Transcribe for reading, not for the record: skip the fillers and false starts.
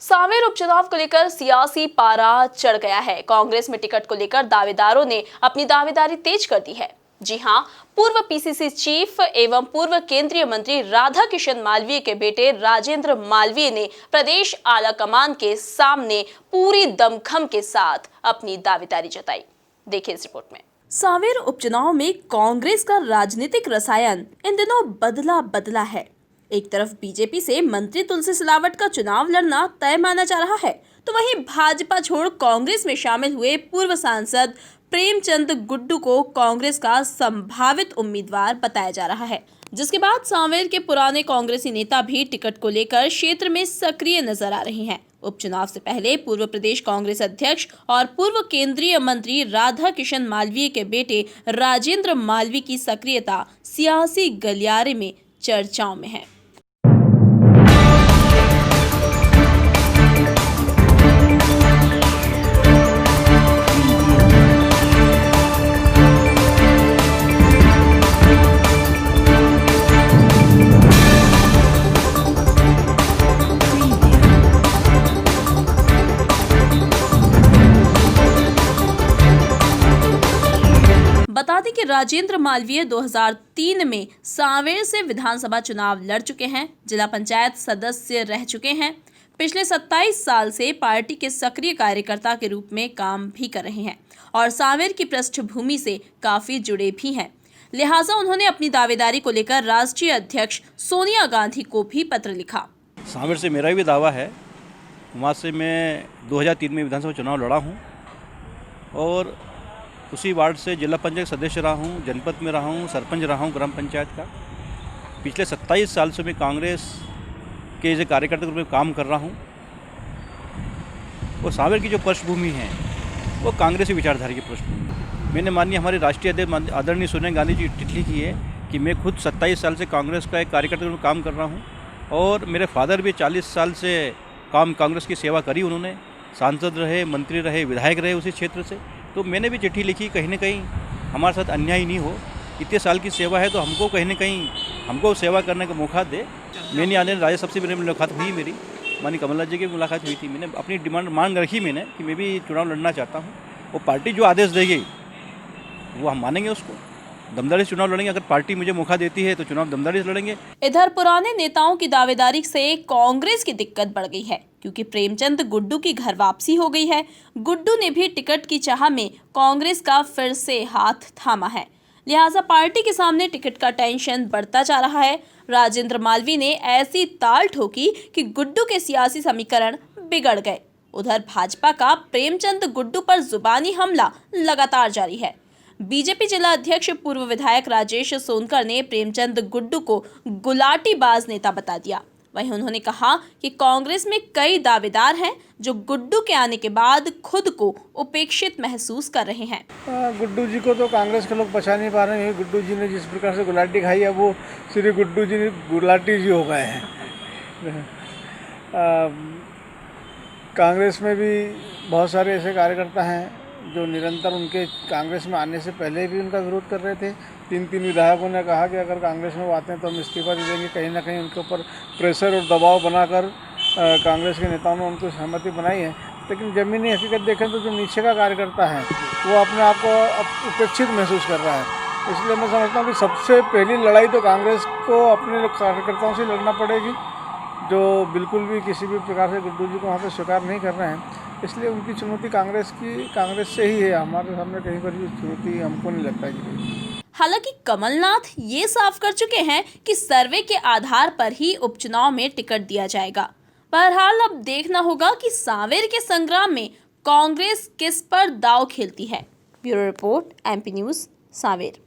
सांवेर उपचुनाव को लेकर सियासी पारा चढ़ गया है। कांग्रेस में टिकट को लेकर दावेदारों ने अपनी दावेदारी तेज कर दी है। जी हां, पूर्व पीसीसी चीफ एवं पूर्व केंद्रीय मंत्री राधा किशन मालवीय के बेटे राजेंद्र मालवीय ने प्रदेश आला कमान के सामने पूरी दमखम के साथ अपनी दावेदारी जताई। देखिए इस रिपोर्ट में। सांवेर उपचुनाव में कांग्रेस का राजनीतिक रसायन इन दिनों बदला है। एक तरफ बीजेपी से मंत्री तुलसी सिलावट का चुनाव लड़ना तय माना जा रहा है, तो वहीं भाजपा छोड़ कांग्रेस में शामिल हुए पूर्व सांसद प्रेमचंद गुड्डू को कांग्रेस का संभावित उम्मीदवार बताया जा रहा है, जिसके बाद सांवेर के पुराने कांग्रेसी नेता भी टिकट को लेकर क्षेत्र में सक्रिय नजर आ रहे हैं। उपचुनाव से पहले पूर्व प्रदेश कांग्रेस अध्यक्ष और पूर्व केंद्रीय मंत्री राधा किशन मालवीय के बेटे राजेंद्र मालवीय की सक्रियता सियासी गलियारे में चर्चाओं में है। बता दें कि राजेंद्र मालवीय 2003 में सांवेर से विधानसभा चुनाव लड़ चुके हैं, जिला पंचायत सदस्य रह चुके हैं। पिछले 27 साल से पार्टी के सक्रिय कार्यकर्ता के रूप में काम भी कर रहे हैं और सांवेर की पृष्ठभूमि से काफी जुड़े भी हैं। लिहाजा उन्होंने अपनी दावेदारी को लेकर राष्ट्रीय अध्यक्ष सोनिया गांधी को भी पत्र लिखा। सांवेर से मेरा भी दावा है। वहाँ से मैं 2003 में विधानसभा चुनाव लड़ा हूँ और उसी वार्ड से जिला पंचायत सदस्य रहा हूँ, जनपद में रहा हूँ, सरपंच रहा हूँ ग्राम पंचायत का। पिछले 27 साल से मैं कांग्रेस के जो कार्यकर्ता के रूप में काम कर रहा हूँ और सांवेर की जो पृष्ठभूमि है वो कांग्रेसी विचारधारा की पृष्ठभूमि। मैंने माननीय हमारे राष्ट्रीय अध्यक्ष आदरणीय सोनिया गांधी जी चिट्ठी लिखी है कि मैं खुद 27 साल से कांग्रेस का एक कार्यकर्ता के रूप में काम कर रहा हूँ और मेरे फादर भी 40 साल से कांग्रेस की सेवा करी। उन्होंने सांसद रहे, मंत्री रहे, विधायक रहे उसी क्षेत्र से। तो मैंने भी चिट्ठी लिखी, कहीं ना कहीं हमारे साथ अन्याय नहीं हो। इतने साल की सेवा है तो हमको कहीं ना कहीं हमको सेवा करने का मौका दे। मैंने आने राजा सबसे मेरी मुलाकात हुई, मेरी माननीय कमलनाथ जी की मुलाकात हुई थी। मैंने अपनी डिमांड मांग रखी मैंने कि मैं भी चुनाव लड़ना चाहता हूँ। वो पार्टी जो आदेश देगी वो हम मानेंगे, उसको दमदारी से चुनाव लड़ेंगे। अगर पार्टी मुझे मौका देती है तो चुनाव दमदारी से लड़ेंगे। इधर पुराने नेताओं की दावेदारी से कांग्रेस की दिक्कत बढ़ गई है, क्योंकि प्रेमचंद गुड्डू की घर वापसी हो गई है। गुड्डू ने भी टिकट की चाह में कांग्रेस का फिर से हाथ थामा है, लिहाजा पार्टी के सामने टिकट का टेंशन बढ़ता जा रहा है। राजेंद्र मालवीय ने ऐसी ताल ठोकी कि गुड्डू के सियासी समीकरण बिगड़ गए। उधर भाजपा का प्रेमचंद गुड्डू पर जुबानी हमला लगातार जारी है। बीजेपी जिला अध्यक्ष पूर्व विधायक राजेश सोनकर ने प्रेमचंद गुड्डू को गुलाटीबाज नेता बता दिया। वहीं उन्होंने कहा कि कांग्रेस में कई दावेदार हैं जो गुड्डू के आने के बाद खुद को उपेक्षित महसूस कर रहे हैं। गुड्डू जी को तो कांग्रेस के लोग पहचान नहीं पा रहे हैं। गुड्डू जी ने जिस प्रकार से गुलाटी खाई है वो श्री गुड्डू जी गुलाटी जी हो गए हैं। कांग्रेस में भी बहुत सारे ऐसे कार्यकर्ता हैं जो निरंतर उनके कांग्रेस में आने से पहले भी उनका विरोध कर रहे थे। 3 विधायकों ने कहा कि अगर कांग्रेस में वो आते हैं तो हम इस्तीफा दे देंगे। कहीं ना कहीं उनके ऊपर प्रेशर और दबाव बनाकर कांग्रेस के नेताओं ने उनको सहमति बनाई है। लेकिन ज़मीनी हकीकत देखें तो जो नीचे का कार्यकर्ता है वो अपने आप को उपेक्षित महसूस कर रहा है। इसलिए मैं समझता हूँ कि सबसे पहली लड़ाई तो कांग्रेस को अपने कार्यकर्ताओं से लड़ना पड़ेगी, जो बिल्कुल भी किसी भी प्रकार से गुड्डू जी को वहाँ पर स्वीकार नहीं कर रहे हैं। इसलिए उनकी चुनौती कांग्रेस से ही है। हमारे सामने कहीं पर भी चुनौती हमको नहीं लगता कि। हालांकि कमलनाथ ये साफ कर चुके हैं कि सर्वे के आधार पर ही उपचुनाव में टिकट दिया जाएगा। बहरहाल अब देखना होगा कि सांवेर के संग्राम में कांग्रेस किस पर दांव खेलती है। Bureau report, MP news, Sanwer.